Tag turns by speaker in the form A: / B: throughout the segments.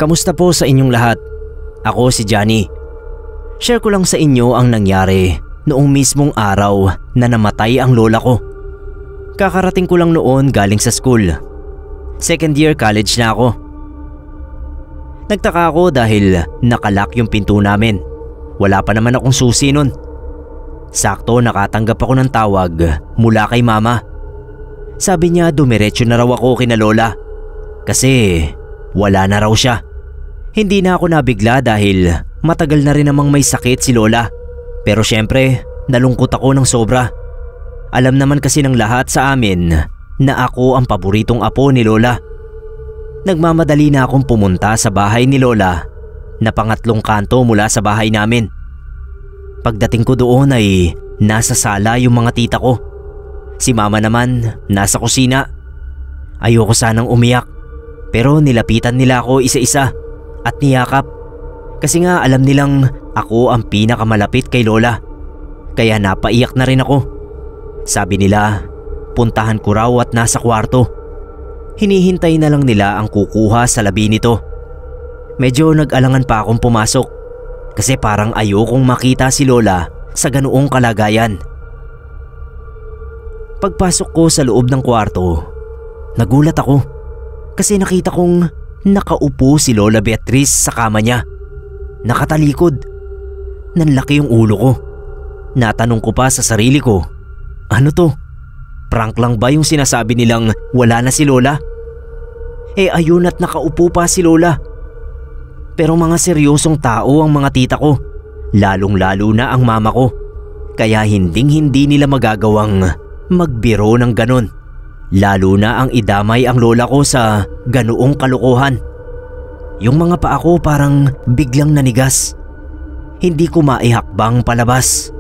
A: Kamusta po sa inyong lahat? Ako si Johnny. Share ko lang sa inyo ang nangyari noong mismong araw na namatay ang lola ko. Kakarating ko lang noon galing sa school. Second year college na ako. Nagtaka ako dahil nakalock yung pinto namin. Wala pa naman akong susi nun. Sakto nakatanggap ako ng tawag mula kay mama. Sabi niya dumiretso na raw ako kina lola kasi wala na raw siya. Hindi na ako nabigla dahil matagal na rin namang may sakit si lola. Pero syempre nalungkot ako ng sobra. Alam naman kasi ng lahat sa amin na ako ang paboritong apo ni lola. Nagmamadali na akong pumunta sa bahay ni lola na pangatlong kanto mula sa bahay namin. Pagdating ko doon ay nasa sala yung mga tita ko. Si mama naman nasa kusina. Ayoko sanang umiyak pero nilapitan nila ako isa-isa at niyakap. Kasi nga alam nilang ako ang pinakamalapit kay lola. Kaya napaiyak na rin ako. Sabi nila puntahan ko raw at nasa kwarto. Hinihintay na lang nila ang kukuha sa labi nito. Medyo nag-alangan pa akong pumasok kasi parang ayokong makita si lola sa ganoong kalagayan. Pagpasok ko sa loob ng kwarto, nagulat ako kasi nakita kong nakaupo si Lola Beatrice sa kama niya. Nakatalikod. Nanlaki yung ulo ko. Natanong ko pa sa sarili ko, ano to? Prank lang ba yung sinasabi nilang wala na si lola? Ayun at nakaupo pa si lola. Pero mga seryosong tao ang mga tita ko, lalong lalo na ang mama ko. Kaya hindi nila magagawang magbiro ng ganon. Lalo na ang idamay ang lola ko sa ganoong kalokohan. Yung mga paa ko parang biglang nanigas. Hindi ko maihakbang palabas.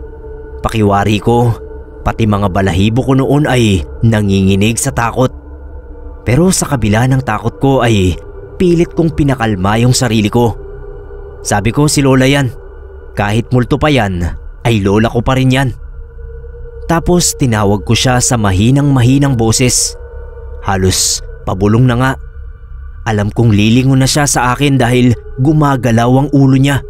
A: Pakiwari ko, pati mga balahibo ko noon ay nanginginig sa takot. Pero sa kabila ng takot ko ay pilit kong pinakalma yung sarili ko. Sabi ko si lola yan. Kahit multo pa yan, ay lola ko pa rin yan. Tapos tinawag ko siya sa mahinang boses. Halos pabulong na nga. Alam kong lilingon na siya sa akin dahil gumagalaw ang ulo niya.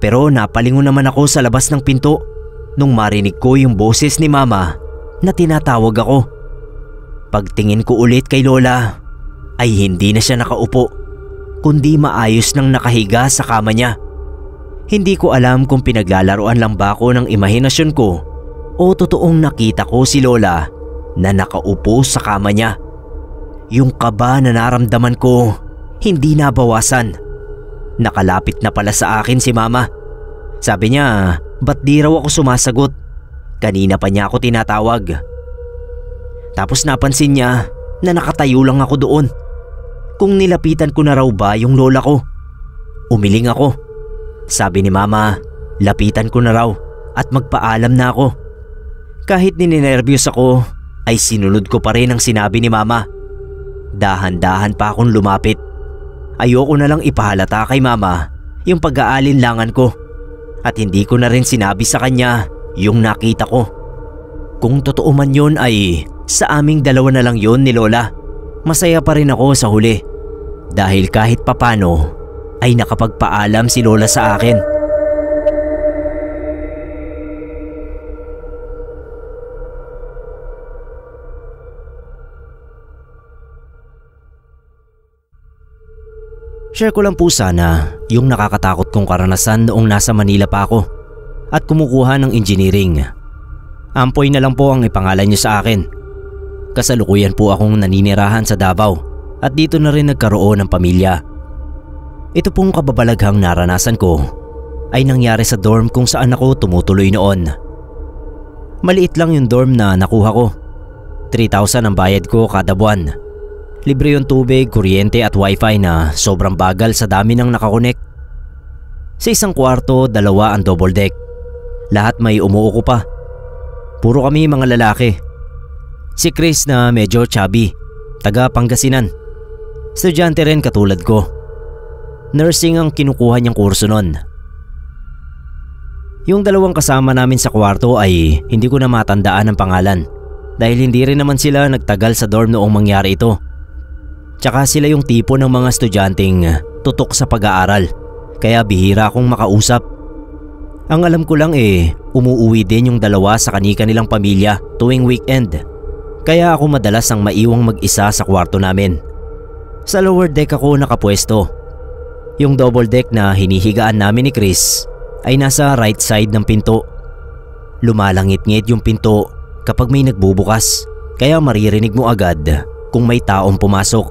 A: Pero napalingon naman ako sa labas ng pinto nung marinig ko yung boses ni mama na tinatawag ako. Pagtingin ko ulit kay lola ay hindi na siya nakaupo, kundi maayos nang nakahiga sa kama niya. Hindi ko alam kung pinaglalaroan lang ba ako ng imahinasyon ko o totoong nakita ko si lola na nakaupo sa kama niya. Yung kaba na naramdaman ko hindi nabawasan. Nakalapit na pala sa akin si mama. Sabi niya, ba't di raw ako sumasagot? Kanina pa niya ako tinatawag. Tapos napansin niya na nakatayo lang ako doon. Kung nilapitan ko na raw ba yung lola ko. Umiling ako. Sabi ni mama, lapitan ko na raw at magpaalam na ako. Kahit ninenervyos ako, ay sinunod ko pa rin ang sinabi ni mama. Dahan-dahan pa akong lumapit. Ayoko na lang ipahalata kay mama yung pag-aalinlangan ko. At hindi ko na rin sinabi sa kanya yung nakita ko. Kung totoo man yun ay sa aming dalawa na lang yun ni lola. Masaya pa rin ako sa huli. Dahil kahit papano ay nakapagpaalam si lola sa akin. Share ko lang po sana yung nakakatakot kong karanasan noong nasa Manila pa ako at kumukuha ng engineering. Ampoy na lang po ang ipangalan niyo sa akin. Kasalukuyan po akong naninirahan sa Davao at dito na rin nagkaroon ng pamilya. Ito pong kababalaghang naranasan ko ay nangyari sa dorm kung saan ako tumutuloy noon. Maliit lang yung dorm na nakuha ko. 3,000 ang bayad ko kada buwan. Libre yung tubig, kuryente at wifi na sobrang bagal sa dami ng nakakonek. Sa isang kwarto, 2 ang double deck. Lahat may umuuko pa. Puro kami mga lalaki. Si Chris na medyo chubby, taga Pangasinan. Estudyante rin katulad ko. Nursing ang kinukuha niyang kurso nun. Yung 2 kasama namin sa kwarto ay hindi ko na matandaan ang pangalan dahil hindi rin naman sila nagtagal sa dorm noong mangyari ito. Tsaka sila yung tipo ng mga estudyanteng tutok sa pag-aaral, kaya bihira akong makausap. Ang alam ko lang umuuwi din yung dalawa sa kani-kanilang pamilya tuwing weekend. Kaya ako madalas ang maiwang mag-isa sa kwarto namin. Sa lower deck ako nakapwesto. Yung double deck na hinihigaan namin ni Chris ay nasa right side ng pinto. Lumalangit-ngit yung pinto kapag may nagbubukas, kaya maririnig mo agad kung may taong pumasok.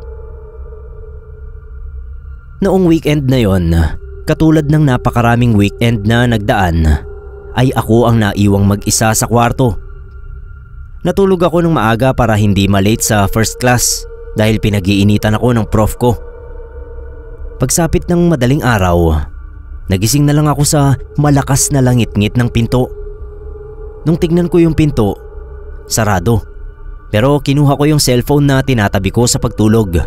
A: Noong weekend na yon, katulad ng napakaraming weekend na nagdaan, ay ako ang naiwang mag-isa sa kwarto. Natulog ako ng maaga para hindi malate sa first class dahil pinag-iinitan ako ng prof ko. Pagsapit ng madaling araw, nagising na lang ako sa malakas na langit-ngit ng pinto. Nung tignan ko yung pinto, sarado. Pero kinuha ko yung cellphone na tinatabi ko sa pagtulog.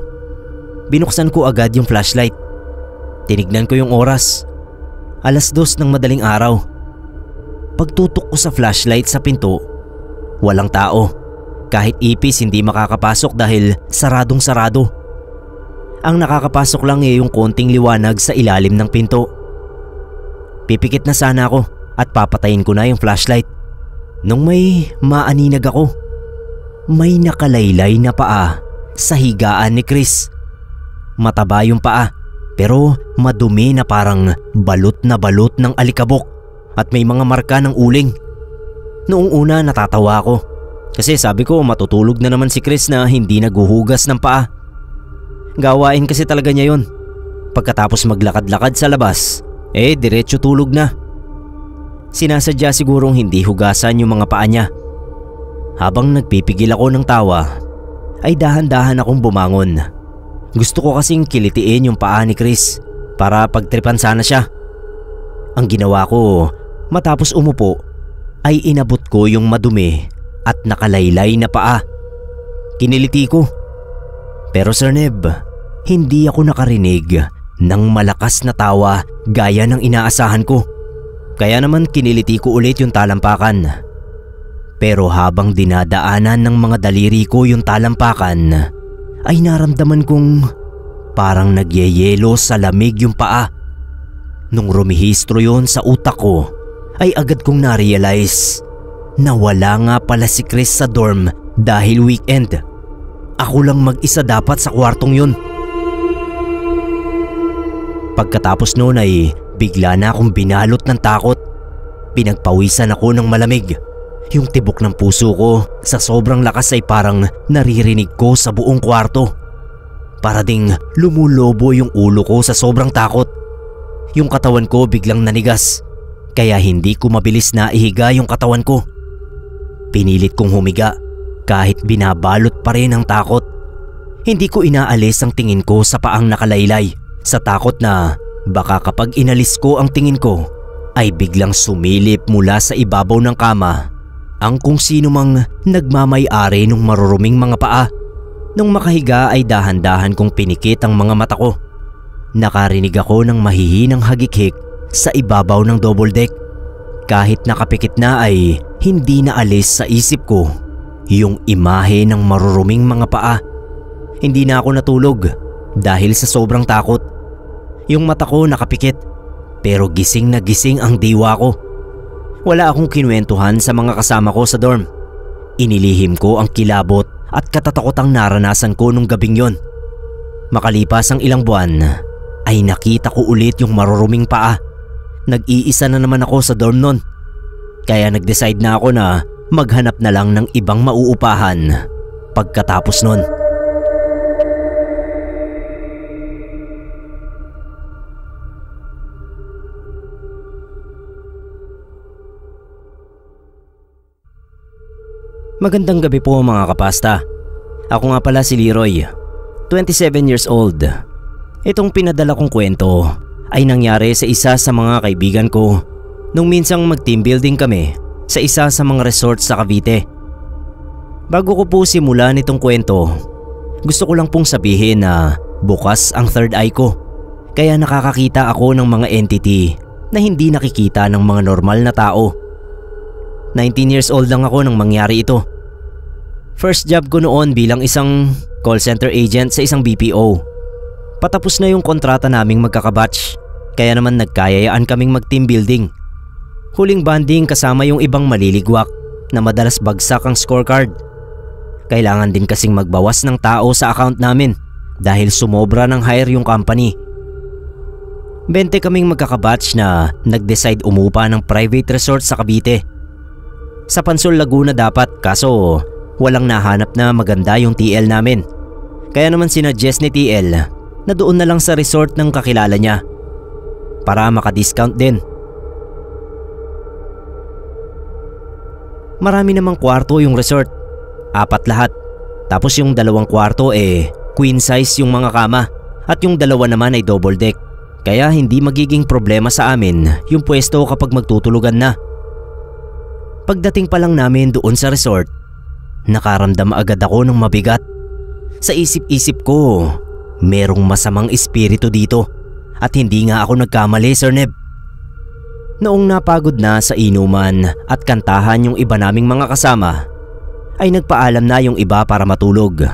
A: Binuksan ko agad yung flashlight. Tinignan ko yung oras. 2:00 ng madaling araw. Pagtutok ko sa flashlight sa pinto, walang tao. Kahit ipis hindi makakapasok dahil saradong sarado. Ang nakakapasok lang yung konting liwanag sa ilalim ng pinto. Pipikit na sana ako at papatayin ko na yung flashlight. Nung may maaninag ako, may nakalaylay na paa sa higaan ni Chris. Mataba yung paa pero madumi na parang balot ng alikabok at may mga marka ng uling. Noong una natatawa ako kasi sabi ko matutulog na naman si Chris na hindi naguhugas ng paa. Gawain kasi talaga niya yon. Pagkatapos maglakad-lakad sa labas, diretso tulog na. Sinasadya sigurong hindi hugasan yung mga paa niya. Habang nagpipigil ako ng tawa, ay dahan-dahan akong bumangon. Gusto ko kasing kilitiin yung paa ni Chris para pagtripan sana siya. Ang ginawa ko matapos umupo ay inabot ko yung madumi at nakalaylay na paa. Kiniliti ko. Pero Sir Neb, hindi ako nakarinig ng malakas na tawa gaya ng inaasahan ko. Kaya naman kiniliti ko ulit yung talampakan. Pero habang dinadaanan ng mga daliri ko yung talampakan, ay naramdaman kong parang nagyeyelo sa lamig yung paa. Nung rumihistro yon sa utak ko, ay agad kong na-realize na wala nga pala si Chris sa dorm dahil weekend. Ako lang mag-isa dapat sa kwartong yun. Pagkatapos noon ay bigla na akong binalot ng takot. Pinagpawisan ako ng malamig. Yung tibok ng puso ko sa sobrang lakas ay parang naririnig ko sa buong kwarto. Para ding lumulobo yung ulo ko sa sobrang takot. Yung katawan ko biglang nanigas, kaya hindi ko mabilis na ihiga yung katawan ko. Pinilit kong humiga kahit binabalot pa rin ang takot. Hindi ko inaalis ang tingin ko sa paang nakalaylay sa takot na baka kapag inalis ko ang tingin ko ay biglang sumilip mula sa ibabaw ng kama ang kung sino mang nagmamay-ari ng maruruming mga paa. Nung makahiga ay dahan-dahan kong pinikit ang mga mata ko. Nakarinig ako ng mahihinang hagikhik sa ibabaw ng double deck. Kahit nakapikit na ay hindi na alis sa isip ko yung imahe ng maruruming mga paa. Hindi na ako natulog dahil sa sobrang takot. Yung mata ko nakapikit pero gising na gising ang diwa ko. Wala akong kinuwentuhan sa mga kasama ko sa dorm. Inilihim ko ang kilabot at katatakotang naranasan ko nung gabing yon. Makalipas ang ilang buwan ay nakita ko ulit yung maruruming paa. Nag-iisa na naman ako sa dorm nun. Kaya nag-decide na ako na maghanap na lang ng ibang mauupahan pagkatapos nun. Magandang gabi po mga kapasta. Ako nga pala si Leroy, 27 years old. Itong pinadala kong kwento ay nangyari sa isa sa mga kaibigan ko nung minsang mag-team building kami sa isa sa mga resort sa Cavite. Bago ko po simulan itong kwento, gusto ko lang pong sabihin na bukas ang third eye ko. Kaya nakakakita ako ng mga entity na hindi nakikita ng mga normal na tao. 19 years old lang ako nang mangyari ito. First job ko noon bilang isang call center agent sa isang BPO. Patapos na yung kontrata naming magkakabatch, kaya naman nagkayayaan kaming mag-team building. Huling banding kasama yung ibang maliligwak na madalas bagsak ang scorecard. Kailangan din kasing magbawas ng tao sa account namin dahil sumobra ng hire yung company. 20 kaming magkakabatch na nag-decide umupa ng private resort sa Cavite. Sa Pansol, Laguna dapat, kaso walang nahanap na maganda yung TL namin. Kaya naman sinuggest ni TL na doon na lang sa resort ng kakilala niya para maka-discount din. Marami namang kwarto yung resort, 4 lahat. Tapos yung 2 kwarto queen size yung mga kama at yung 2 naman ay double deck. Kaya hindi magiging problema sa amin yung pwesto kapag magtutulugan na. Pagdating pa lang namin doon sa resort, nakaramdam agad ako ng mabigat. Sa isip-isip ko, merong masamang espiritu dito at hindi nga ako nagkamali, Sir Neb. Noong napagod na sa inuman at kantahan yung iba naming mga kasama, ay nagpaalam na yung iba para matulog.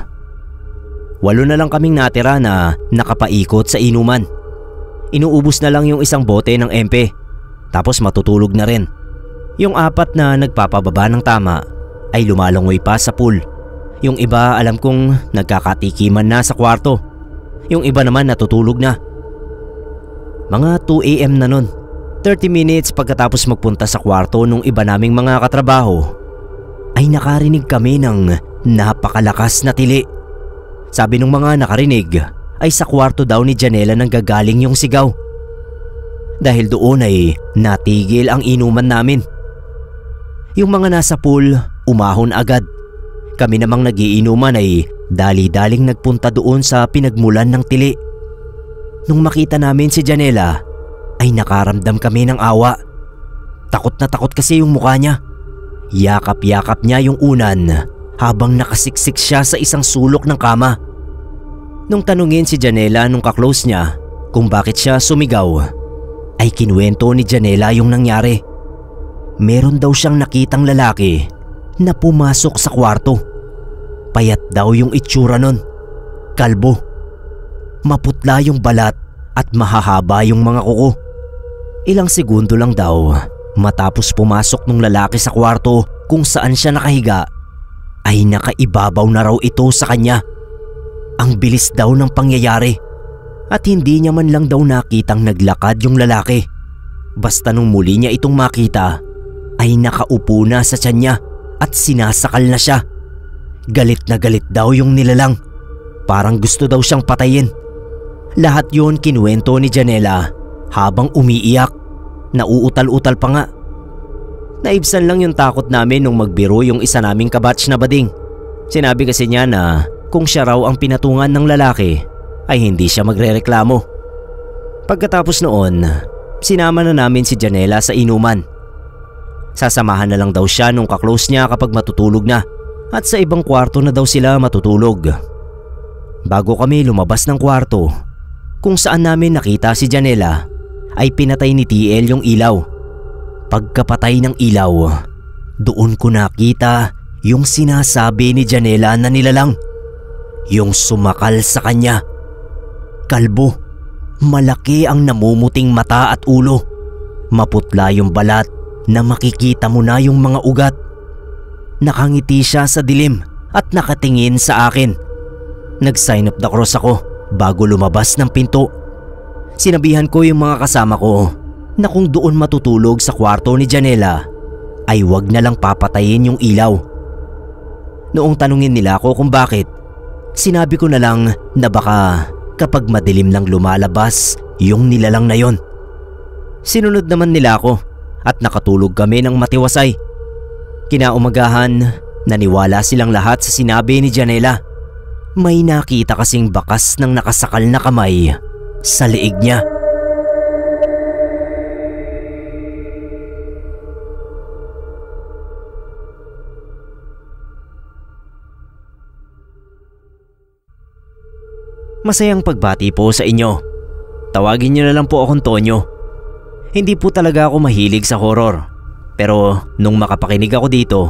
A: 8 na lang kaming natira na nakapaikot sa inuman. Inuubos na lang yung isang bote ng MP, tapos matutulog na rin. Yung 4 na nagpapababa ng tama ay lumalangoy pa sa pool. Yung iba alam kong nagkakatikiman na sa kwarto. Yung iba naman natutulog na. Mga 2 AM na nun. 30 minutes pagkatapos magpunta sa kwarto nung iba naming mga katrabaho, ay nakarinig kami ng napakalakas na tili. Sabi nung mga nakarinig ay sa kwarto daw ni Janela nang gagaling yung sigaw. Dahil doon ay natigil ang inuman namin. Yung mga nasa pool umahon agad. Kami namang nagiinuman ay dali-daling nagpunta doon sa pinagmulan ng tili. Nung makita namin si Janela ay nakaramdam kami ng awa. Takot na takot kasi yung mukha niya. Yakap-yakap niya yung unan habang nakasiksik siya sa isang sulok ng kama. Nung tanungin si Janela nung kaklose niya kung bakit siya sumigaw, ay kinuwento ni Janela yung nangyari. Meron daw siyang nakitang lalaki na pumasok sa kwarto. Payat daw yung itsura nun. Kalbo. Maputla yung balat at mahahaba yung mga kuko. Ilang segundo lang daw matapos pumasok nung lalaki sa kwarto kung saan siya nakahiga, ay nakaibabaw na raw ito sa kanya. Ang bilis daw ng pangyayari at hindi niya man lang daw nakitang naglakad yung lalaki. Basta nung muli niya itong makita ay nakaupo na sa tiyan niya at sinasakal na siya. Galit na galit daw yung nilalang. Parang gusto daw siyang patayin. Lahat yon kinuwento ni Janela habang umiiyak. Nauutal-utal pa nga. Naibsan lang yung takot namin nung magbiro yung isa naming kabatch na bading. Sinabi kasi niya na kung siya raw ang pinatungan ng lalaki ay hindi siya magrereklamo. Pagkatapos noon, sinama na namin si Janela sa inuman. Sasamahan na lang daw siya nung kaklose niya kapag matutulog na at sa ibang kwarto na daw sila matutulog. Bago kami lumabas ng kwarto kung saan namin nakita si Janela, ay pinatay ni TL yung ilaw. Pagkapatay ng ilaw, doon ko nakita yung sinasabi ni Janela na nilalang. Yung sumakal sa kanya. Kalbo, malaki ang namumuting mata at ulo. Maputla yung balat na makikita mo na yung mga ugat. Nakangiti siya sa dilim at nakatingin sa akin. Nag-sign of the cross ako bago lumabas ng pinto. Sinabihan ko yung mga kasama ko na kung doon matutulog sa kwarto ni Janela ay wag na lang papatayin yung ilaw. Noong tanungin nila ako kung bakit, sinabi ko na lang na baka kapag madilim lang lumalabas yung nilalang na yon. Sinunod naman nila ako at nakatulog kami ng matiwasay. Kinaumagahan, naniwala silang lahat sa sinabi ni Janela. May nakita kasing bakas ng nakasakal na kamay sa leeg niya. Masayang pagbati po sa inyo. Tawagin niyo na lang po akong Tonyo. Hindi po talaga ako mahilig sa horror. Pero nung makapakinig ako dito,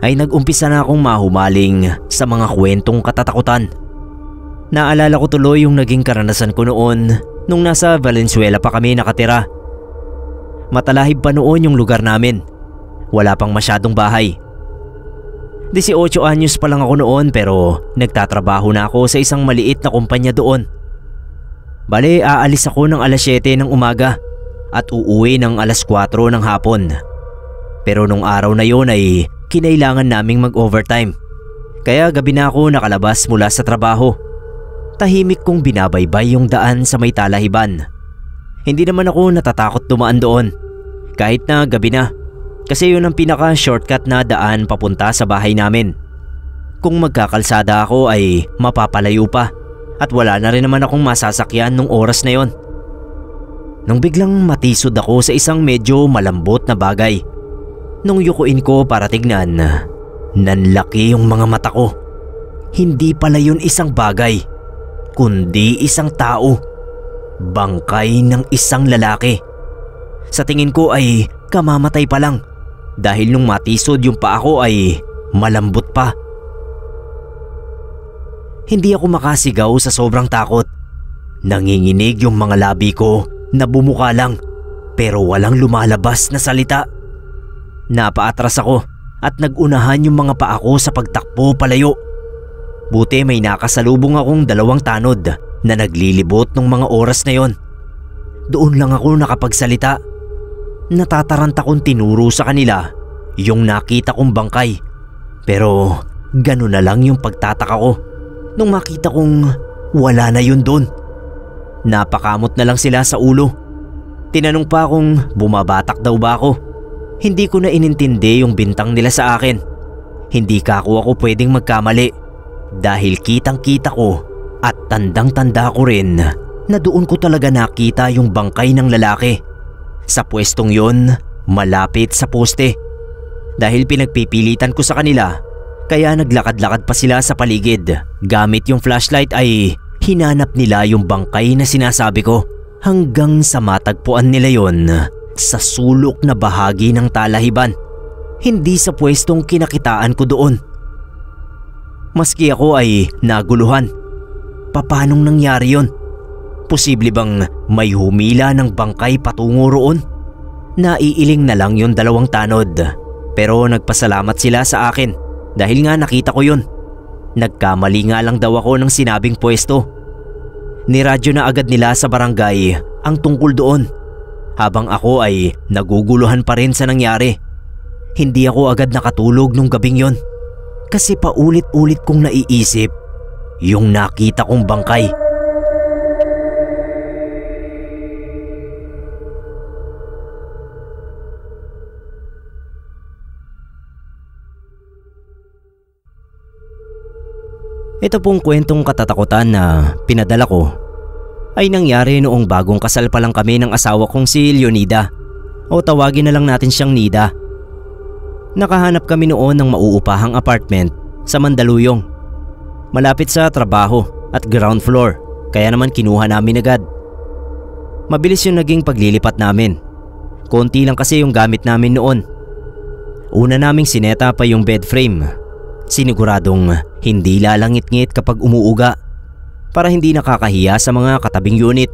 A: ay nag-umpisa na akong mahumaling sa mga kwentong katatakutan. Naalala ko tuloy yung naging karanasan ko noon nung nasa Valenzuela pa kami nakatira. Matalahib pa noon yung lugar namin. Wala pang masyadong bahay. 18 anyos pa lang ako noon pero nagtatrabaho na ako sa isang maliit na kumpanya doon. Bale, aalis ako ng alas 7 ng umaga at uuwi ng alas 4 ng hapon. Pero nung araw na yon ay kinailangan naming mag-overtime. Kaya gabi na ako nakalabas mula sa trabaho. Tahimik kong binabaybay yung daan sa may talahiban. Hindi naman ako natatakot dumaan doon kahit na gabi na, kasi yun ang pinaka-shortcut na daan papunta sa bahay namin. Kung magkakalsada ako ay mapapalayo pa at wala na rin naman akong masasakyan nung oras na yon. Nung biglang matisod ako sa isang medyo malambot na bagay. Nung yukuin ko para tignan, nanlaki yung mga mata ko. Hindi pala yun isang bagay, kundi isang tao. Bangkay ng isang lalaki. Sa tingin ko ay kamamatay pa lang dahil nung matisod yung paa ko ay malambot pa. Hindi ako makasigaw sa sobrang takot. Nanginginig yung mga labi ko na bumuka lang pero walang lumalabas na salita. Napaatras ako at nagunahan yung mga paa ko sa pagtakbo palayo. Buti may nakasalubong akong 2 tanod na naglilibot ng mga oras na yon. Doon lang ako nakapagsalita. Natataranta kong tinuro sa kanila yung nakita kong bangkay. Pero gano'n na lang yung pagtataka ko nung makita kong wala na yun doon. Napakamot na lang sila sa ulo. Tinanong pa kung bumabatak daw ba ako. Hindi ko na inintindi yung bintang nila sa akin. Hindi ka ako pwedeng magkamali dahil kitang-kita ko at tandang-tanda ko rin na doon ko talaga nakita yung bangkay ng lalaki. Sa pwestong yon, malapit sa poste. Dahil pinagpipilitan ko sa kanila, kaya naglakad-lakad pa sila sa paligid. Gamit yung flashlight ay hinanap nila yung bangkay na sinasabi ko hanggang sa matagpuan nila yon sa sulok na bahagi ng talahiban. Hindi sa pwestong kinakitaan ko doon. Maski ako ay naguluhan. Paanong nangyari yon? Posible bang may humila ng bangkay patungo roon? Naiiling na lang yung 2 tanod. Pero nagpasalamat sila sa akin dahil nga nakita ko yun. Nagkamali nga lang daw ako ng sinabing pwesto. Niradyo na agad nila sa barangay ang tungkol doon. Habang ako ay naguguluhan pa rin sa nangyari. Hindi ako agad nakatulog nung gabing yon. Kasi paulit-ulit kong naiisip yung nakita kong bangkay. Ito pong kwentong katatakutan na pinadala ko ay nangyari noong bagong kasal pa lang kami ng asawa kong si Leonida, o tawagin na lang natin siyang Nida. Nakahanap kami noon ng mauupahang apartment sa Mandaluyong, malapit sa trabaho at ground floor, kaya naman kinuha namin agad. Mabilis yung naging paglilipat namin. Konti lang kasi yung gamit namin noon. Una naming sineta pa yung bed frame. Siniguradong hindi lalangit-ngit kapag umuuga para hindi nakakahiya sa mga katabing unit.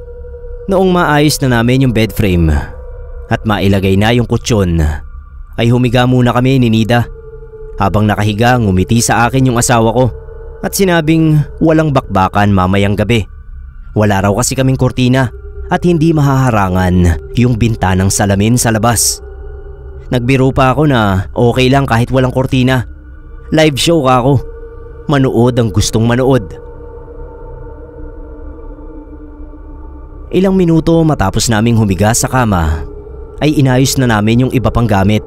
A: Noong maayos na namin yung bed frame at mailagay na yung kutsyon, ay humiga muna kami ni Nida. Habang nakahiga, ngumiti sa akin yung asawa ko at sinabing walang bakbakan mamayang gabi. Wala raw kasi kaming kortina at hindi mahaharangan yung bintanang salamin sa labas. Nagbiro pa ako na okay lang kahit walang kortina. Live show ka ako. Manood ang gustong manood. Ilang minuto matapos naming humiga sa kama, ay inayos na namin yung iba pang gamit.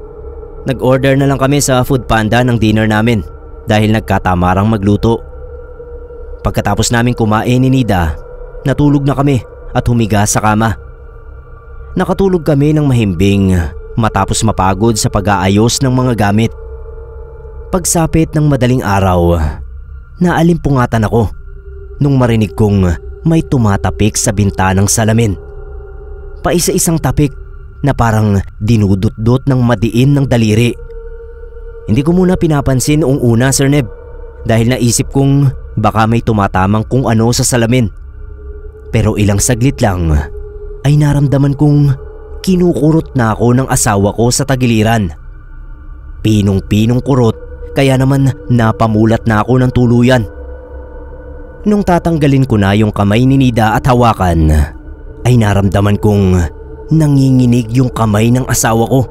A: Nag-order na lang kami sa Food Panda ng dinner namin dahil nagkatamarang magluto. Pagkatapos naming kumain ni Nida, natulog na kami at humiga sa kama. Nakatulog kami ng mahimbing matapos mapagod sa pag-aayos ng mga gamit. Pagsapit ng madaling araw, naalimpungatan ako nung marinig kong may tumatapik sa bintanang salamin. Paisa-isang tapik na parang dinudot-dot ng madiin ng daliri. Hindi ko muna pinapansin noong una, Sir Neb, dahil naisip kong baka may tumatamang kung ano sa salamin. Pero ilang saglit lang ay naramdaman kong kinukurot na ako ng asawa ko sa tagiliran. Pinong-pinong kurot, kaya naman napamulat na ako ng tuluyan. Nung tatanggalin ko na yung kamay ni Nida at hawakan, ay naramdaman kong nanginginig yung kamay ng asawa ko.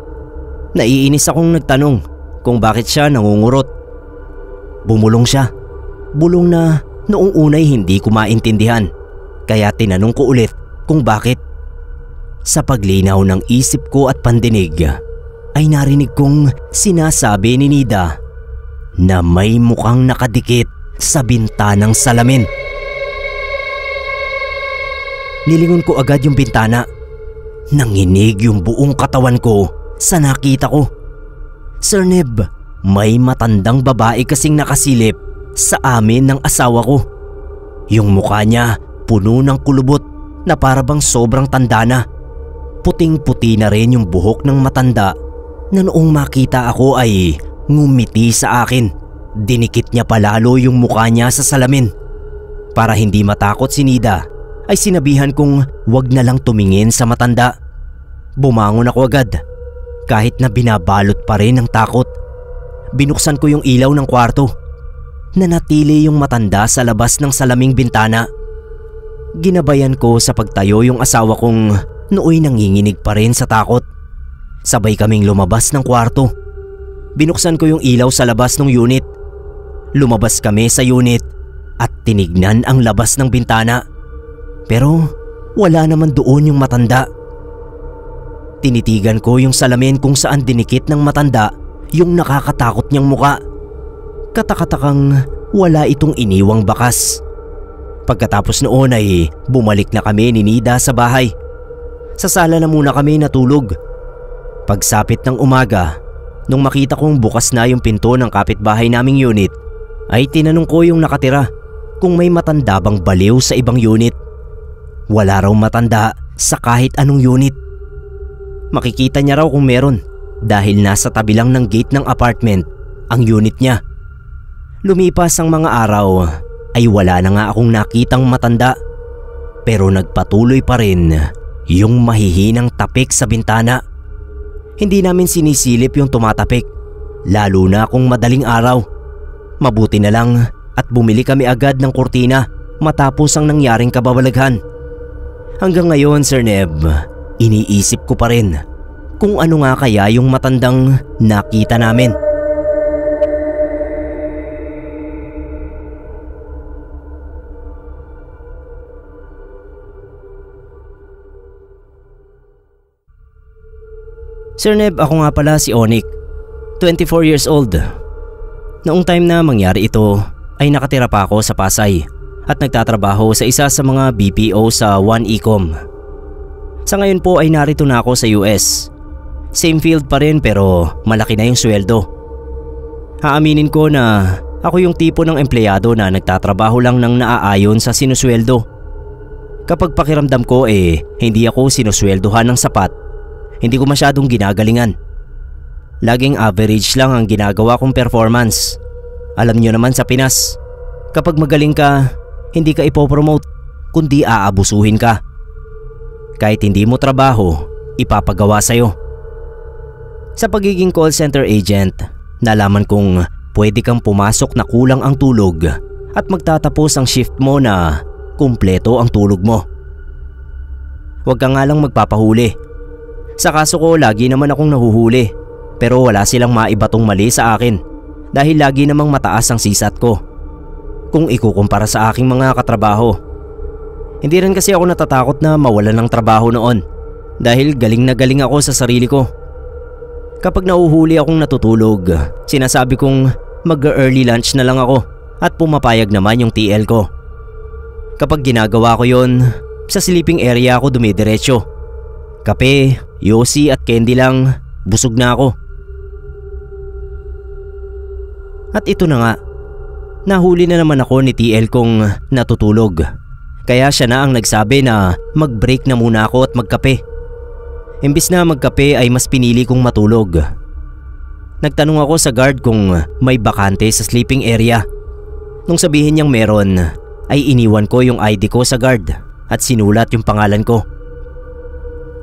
A: Naiinis akong nagtanong kung bakit siya nangungurot. Bumulong siya. Bulong na noong unay hindi ko maintindihan, kaya tinanong ko ulit kung bakit. Sa paglinaw ng isip ko at pandinig, ay narinig kong sinasabi ni Nida na may mukhang nakadikit sa bintanang salamin. Nilingon ko agad yung bintana. Nanginig yung buong katawan ko sa nakita ko. Sir Neb, may matandang babae kasing nakasilip sa amin ng asawa ko. Yung mukha niya puno ng kulubot na parabang sobrang tanda na. Puting-puti na rin yung buhok ng matanda na noong makita ako ay ngumiti sa akin. Dinikit niya palalo yung mukha niya sa salamin. Para hindi matakot si Nida, ay sinabihan kong wag na lang tumingin sa matanda. Bumangon ako agad, kahit na binabalot pa rin ng takot. Binuksan ko yung ilaw ng kwarto. Nanatili yung matanda sa labas ng salaming bintana. Ginabayan ko sa pagtayo yung asawa kong nooy nanginginig pa rin sa takot. Sabay kaming lumabas ng kwarto. Binuksan ko yung ilaw sa labas ng unit. Lumabas kami sa unit at tinignan ang labas ng bintana. Pero wala naman doon yung matanda. Tinitigan ko yung salamin kung saan dinikit ng matanda yung nakakatakot niyang muka. Katakatakang wala itong iniwang bakas. Pagkatapos noon ay bumalik na kami ni Nida sa bahay. Sa sala na muna kami natulog. Pagsapit ng umaga, nung makita kong bukas na yung pinto ng kapitbahay naming unit, ay tinanong ko yung nakatira kung may matanda bang baliw sa ibang unit. Wala raw matanda sa kahit anong unit. Makikita niya raw kung meron dahil nasa tabi lang ng gate ng apartment ang unit niya. Lumipas ang mga araw ay wala na nga akong nakitang matanda, pero nagpatuloy pa rin yung mahihinang tapik sa bintana. Hindi namin sinisilip yung tumatapik, lalo na kung madaling araw. Mabuti na lang at bumili kami agad ng kurtina matapos ang nangyaring kababalaghan. Hanggang ngayon, Sir Neb, iniisip ko pa rin kung ano nga kaya yung matandang nakita namin. Sir Neb, ako nga pala si Onik, 24 years old. Noong time na mangyari ito ay nakatira pa ako sa Pasay at nagtatrabaho sa isa sa mga BPO sa One Ecom. Sa ngayon po ay narito na ako sa US. Same field pa rin pero malaki na yung sweldo. Haaminin ko na ako yung tipo ng empleyado na nagtatrabaho lang ng naaayon sa sinusweldo. Kapag pakiramdam ko hindi ako sinusweldohan ng sapat, hindi ko masyadong ginagalingan. Laging average lang ang ginagawa kong performance. Alam nyo naman sa Pinas, kapag magaling ka, hindi ka ipopromote, kundi aabusuhin ka. Kahit hindi mo trabaho, ipapagawa sa'yo. Sa pagiging call center agent, nalaman kong pwede kang pumasok na kulang ang tulog at magtatapos ang shift mo na kumpleto ang tulog mo. Huwag ka nga lang magpapahuli. Sa kaso ko, lagi naman akong nahuhuli, pero wala silang maibatong mali sa akin dahil lagi namang mataas ang CSAT ko kung ikukumpara sa aking mga katrabaho. Hindi rin kasi ako natatakot na mawalan ng trabaho noon dahil galing na galing ako sa sarili ko. Kapag nahuhuli akong natutulog, sinasabi kong mag-early lunch na lang ako at pumapayag naman yung TL ko. Kapag ginagawa ko yon, sa sleeping area ako dumidiretso. Kape, yosi at candy lang, busog na ako. At ito na nga, nahuli na naman ako ni TL kong natutulog. Kaya siya na ang nagsabi na mag-break na muna ako at magkape. Imbis na magkape ay mas pinili kong matulog. Nagtanong ako sa guard kung may bakante sa sleeping area. Nung sabihin niyang meron, ay iniwan ko yung ID ko sa guard at sinulat yung pangalan ko.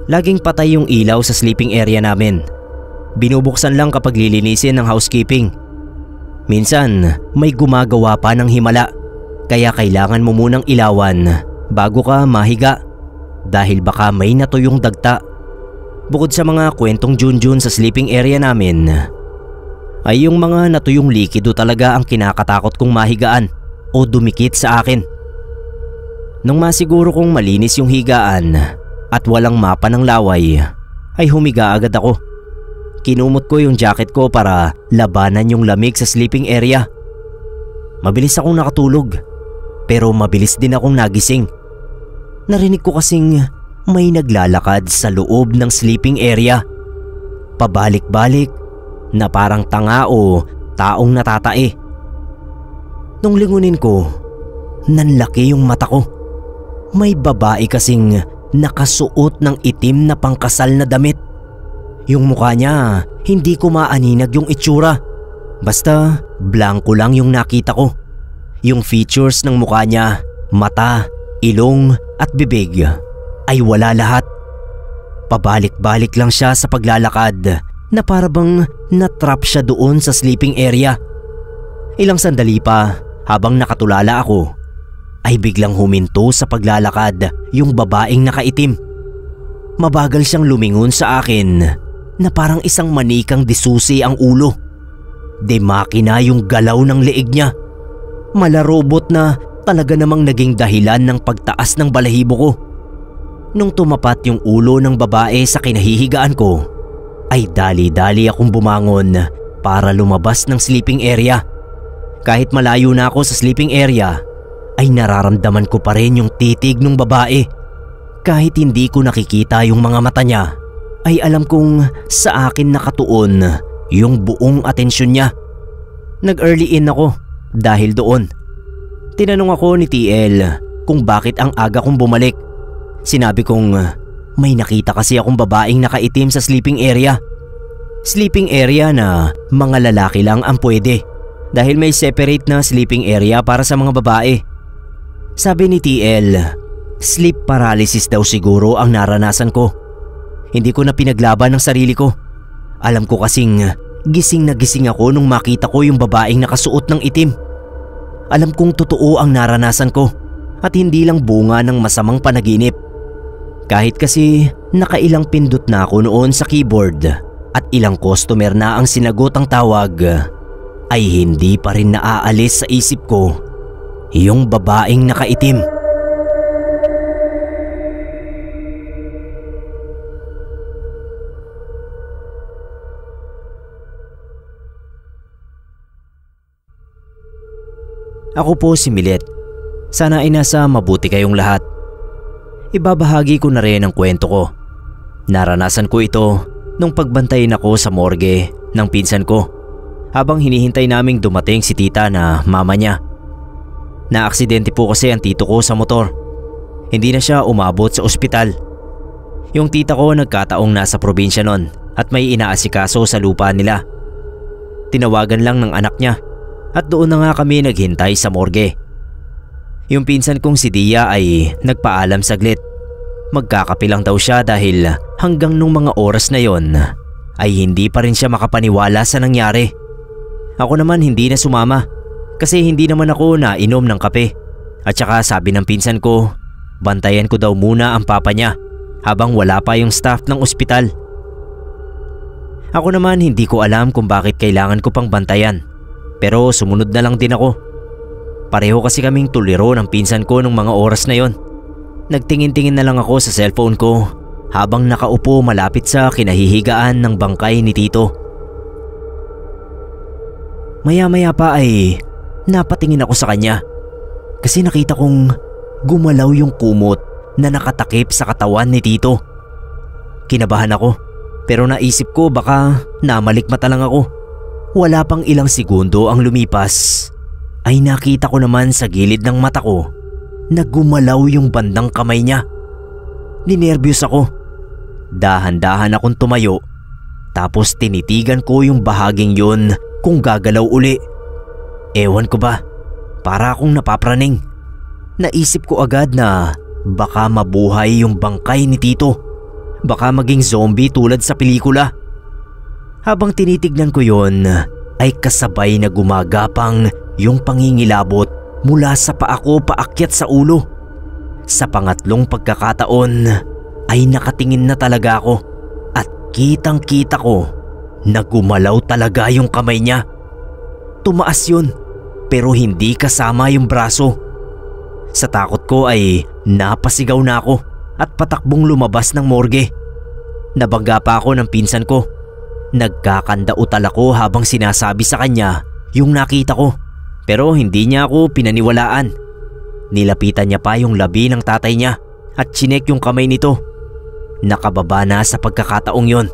A: Laging patay yung ilaw sa sleeping area namin. Binubuksan lang kapag lilinisin ng housekeeping. Minsan may gumagawa pa ng himala, kaya kailangan mo munang ilawan bago ka mahiga dahil baka may natuyong dagta. Bukod sa mga kwentong junjun sa sleeping area namin, ay yung mga natuyong likido talaga ang kinakatakot kong mahigaan o dumikit sa akin. Nung masiguro kong malinis yung higaan at walang mapa ng laway, ay humiga agad ako. Kinumot ko yung jacket ko para labanan yung lamig sa sleeping area. Mabilis akong nakatulog, pero mabilis din akong nagising. Narinig ko kasing may naglalakad sa loob ng sleeping area. Pabalik-balik na parang tanga o taong natatae. Nung lingunin ko, nanlaki yung mata ko. May babae kasing nakasuot ng itim na pangkasal na damit. Yung mukha niya, hindi ko maaninag yung itsura. Basta blanco lang yung nakita ko. Yung features ng mukha niya, mata, ilong at bibig, ay wala lahat. Pabalik-balik lang siya sa paglalakad na para bang natrap siya doon sa sleeping area. Ilang sandali pa habang nakatulala ako, ay biglang huminto sa paglalakad yung babaeng nakaitim. Mabagal siyang lumingon sa akin na parang isang manikang disusi ang ulo. De makina yung galaw ng leeg niya. Malarobot na talaga namang naging dahilan ng pagtaas ng balahibo ko. Nung tumapat yung ulo ng babae sa kinahihigaan ko, ay dali-dali akong bumangon para lumabas ng sleeping area. Kahit malayo na ako sa sleeping area, ay nararamdaman ko pa rin yung titig ng babae. Kahit hindi ko nakikita yung mga mata niya, ay alam kong sa akin nakatuon yung buong atensyon niya. Nag-early in ako dahil doon. Tinanong ako ni TL kung bakit ang aga kong bumalik. Sinabi kong may nakita kasi akong babaeng nakaitim sa sleeping area. Sleeping area na mga lalaki lang ang pwede dahil may separate na sleeping area para sa mga babae. Sabi ni TL, sleep paralysis daw siguro ang naranasan ko. Hindi ko na pinaglaban ng sarili ko. Alam ko kasing gising na gising ako nung makita ko yung babaeng nakasuot ng itim. Alam kong totoo ang naranasan ko at hindi lang bunga ng masamang panaginip. Kahit kasi nakailang pindot na ako noon sa keyboard at ilang customer na ang sinagot ang tawag, ay hindi pa rin naaalis sa isip ko yung babaeng nakaitim. Ako po si Milet. Sana ay nasa mabuti kayong lahat. Ibabahagi ko na rin ang kwento ko. Naranasan ko ito nung pagbantayin ako sa morgue ng pinsan ko habang hinihintay naming dumating si tita na mama niya. Naaksidente po kasi ang tito ko sa motor. Hindi na siya umabot sa ospital. Yung tita ko nagkataong nasa probinsya nun at may inaasikaso sa lupa nila. Tinawagan lang ng anak niya at doon na nga kami naghintay sa morgue. Yung pinsan kong si Dia ay nagpaalam saglit. Magkakape lang daw siya dahil hanggang nung mga oras na yon ay hindi pa rin siya makapaniwala sa nangyari. Ako naman hindi na sumama kasi hindi naman ako nainom ng kape. At saka sabi ng pinsan ko, bantayan ko daw muna ang papa niya habang wala pa yung staff ng ospital. Ako naman hindi ko alam kung bakit kailangan ko pang bantayan. Pero sumunod na lang din ako. Pareho kasi kaming tuliro ng pinsan ko nung mga oras na yon. Nagtingin-tingin na lang ako sa cellphone ko habang nakaupo malapit sa kinahihigaan ng bangkay ni tito. Maya-maya pa ay napatingin ako sa kanya kasi nakita kong gumalaw yung kumot na nakatakip sa katawan ni tito. Kinabahan ako pero naisip ko baka namalikmata lang ako. Wala pang ilang segundo ang lumipas ay nakita ko naman sa gilid ng mata ko na gumalaw yung bandang kamay niya. Ninervyos ako. Dahan-dahan akong tumayo Tapos tinitigan ko yung bahaging yun kung gagalaw uli. Ewan ko ba, para akong napapraning. Naisip ko agad na baka mabuhay yung bangkay ni Tito. Baka maging zombie tulad sa pelikula. Habang tinitignan ko yon, ay kasabay na gumagapang yung pangingilabot mula sa paa ko paakyat sa ulo. Sa pangatlong pagkakataon ay nakatingin na talaga ako at kitang-kita ko na gumalaw talaga yung kamay niya. Tumaas yun pero hindi kasama yung braso. Sa takot ko ay napasigaw na ako at patakbong lumabas ng morgue. Nabangga pa ako ng pinsan ko. Nagkakandautal ako habang sinasabi sa kanya yung nakita ko, pero hindi niya ako pinaniwalaan. Nilapitan niya pa yung labi ng tatay niya at chinek yung kamay nito. Nakababa na sa pagkakataong yon.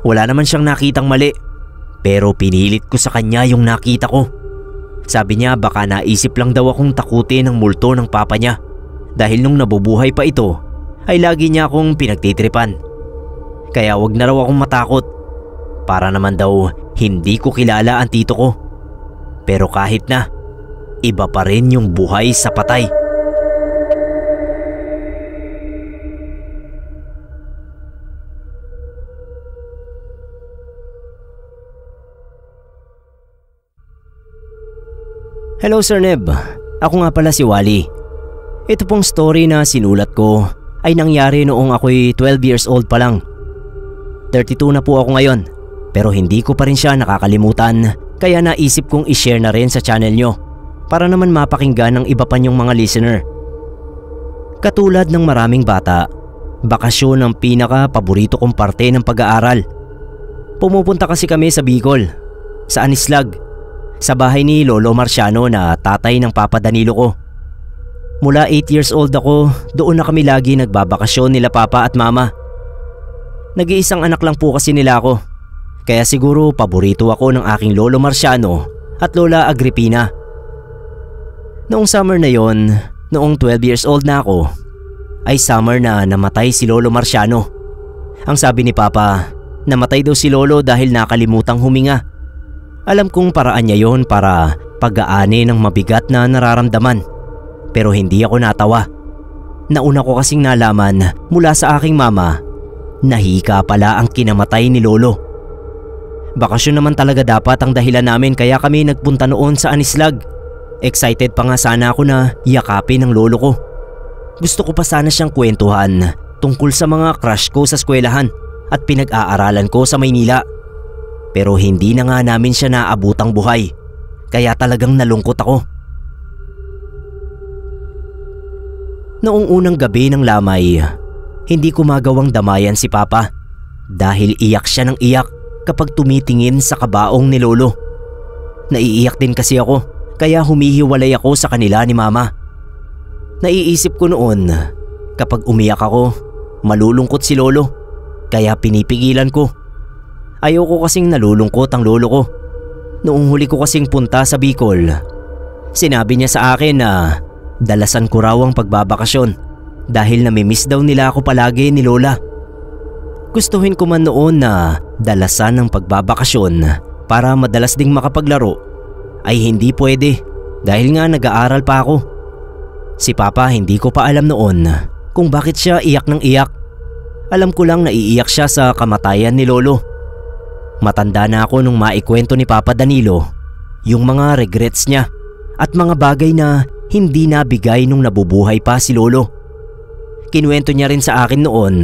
A: Wala naman siyang nakitang mali, pero pinilit ko sa kanya yung nakita ko. Sabi niya baka naisip lang daw akong takutin ng multo ng papa niya dahil nung nabubuhay pa ito ay lagi niya akong pinagtitripan. Kaya wag na raw akong matakot. Para naman daw hindi ko kilala ang tito ko. Pero kahit na, iba pa rin yung buhay sa patay. Hello Sir Neb, ako nga pala si Wally. Ito pong story na sinulat ko ay nangyari noong ako'y 12 years old pa lang. 32 na po ako ngayon. Pero hindi ko pa rin siya nakakalimutan, kaya naisip kong i-share na rin sa channel nyo para naman mapakinggan ng iba pa nyong mga listener. Katulad ng maraming bata, bakasyon ang pinaka-paborito kong parte ng pag-aaral. Pumupunta kasi kami sa Bicol, sa Anislag, sa bahay ni Lolo Marciano na tatay ng Papa Danilo ko. Mula 8 years old ako, doon na kami lagi nagbabakasyon nila Papa at Mama. Nag-iisang anak lang po kasi nila ako. Kaya siguro paborito ako ng aking Lolo Marciano at Lola Agripina. Noong summer na yon, noong 12 years old na ako, ay summer na namatay si Lolo Marciano. Ang sabi ni Papa, namatay daw si Lolo dahil nakalimutang huminga. Alam kong paraan niya yon para pag-aani ng mabigat na nararamdaman. Pero hindi ako natawa. Nauna ko kasing nalaman mula sa aking mama na hika pala ang kinamatay ni Lolo. Bakasyon naman talaga dapat ang dahilan namin kaya kami nagpunta noon sa Anislag. Excited pa nga sana ako na yakapin ng lolo ko. Gusto ko pa sana siyang kwentuhan tungkol sa mga crush ko sa eskwelahan at pinag-aaralan ko sa Maynila. Pero hindi na nga namin siya naabutang buhay, kaya talagang nalungkot ako. Noong unang gabi ng lamay, hindi ko magawang damayan si Papa dahil iyak siya ng iyak kapag tumitingin sa kabaong ni Lolo. Naiiyak din kasi ako, kaya humihiwalay ako sa kanila ni Mama. Naiisip ko noon, kapag umiyak ako, malulungkot si Lolo, kaya pinipigilan ko. Ayoko kasing nalulungkot ang lolo ko. Noong huli ko kasing punta sa Bicol, sinabi niya sa akin na dalasan ko raw ang pagbabakasyon dahil namimiss daw nila ako palagi ni Lola. Gustuhin ko man noon na dalasan ng pagbabakasyon para madalas ding makapaglaro ay hindi pwede dahil nga nag-aaral pa ako. Si Papa hindi ko pa alam noon kung bakit siya iyak ng iyak. Alam ko lang na iiyak siya sa kamatayan ni Lolo. Matanda na ako nung maikwento ni Papa Danilo yung mga regrets niya at mga bagay na hindi nabigay nung nabubuhay pa si Lolo. Kinuwento niya rin sa akin noon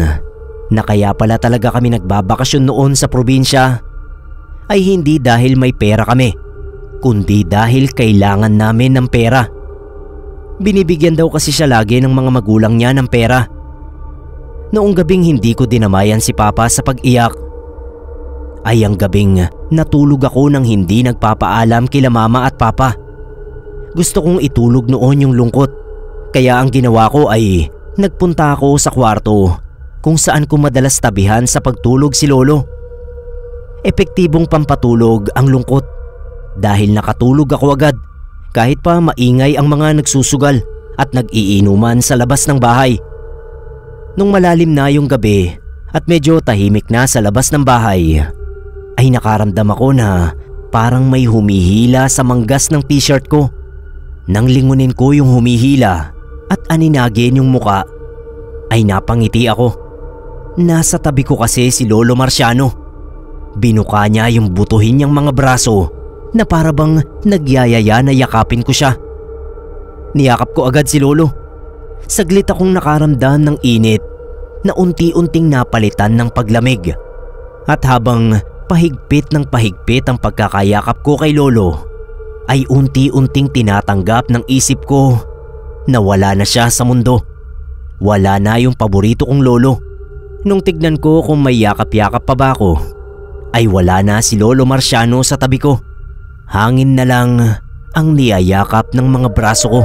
A: na kaya pala talaga kami nagbabakasyon noon sa probinsya ay hindi dahil may pera kami, kundi dahil kailangan namin ng pera. Binibigyan daw kasi siya lagi ng mga magulang niya ng pera. Noong gabing hindi ko dinamayan si Papa sa pag-iyak, ay ang gabing natulog ako nang hindi nagpapaalam kila Mama at Papa. Gusto kong itulog noon yung lungkot, kaya ang ginawa ko ay nagpunta ako sa kwarto kung saan ko madalas tabihan sa pagtulog si Lolo. Epektibong pampatulog ang lungkot dahil nakatulog ako agad kahit pa maingay ang mga nagsusugal at nag-iinuman sa labas ng bahay. Nung malalim na yung gabi at medyo tahimik na sa labas ng bahay, ay nakaramdam ako na parang may humihila sa manggas ng t-shirt ko. Nang lingunin ko yung humihila at aninagin yung muka, ay napangiti ako. Nasa tabi ko kasi si Lolo Marciano. Binuka niya yung butuhin niyang mga braso na para bang nagyayaya na yakapin ko siya. Niyakap ko agad si Lolo. Saglit akong nakaramdam ng init na unti-unting napalitan ng paglamig. At habang pahigpit ng pahigpit ang pagkakayakap ko kay Lolo, ay unti-unting tinatanggap ng isip ko na wala na siya sa mundo. Wala na yung paborito kong lolo. Nung tignan ko kung may yakap-yakap pa ba ako, ay wala na si Lolo Marciano sa tabi ko. Hangin na lang ang niyayakap ng mga braso ko.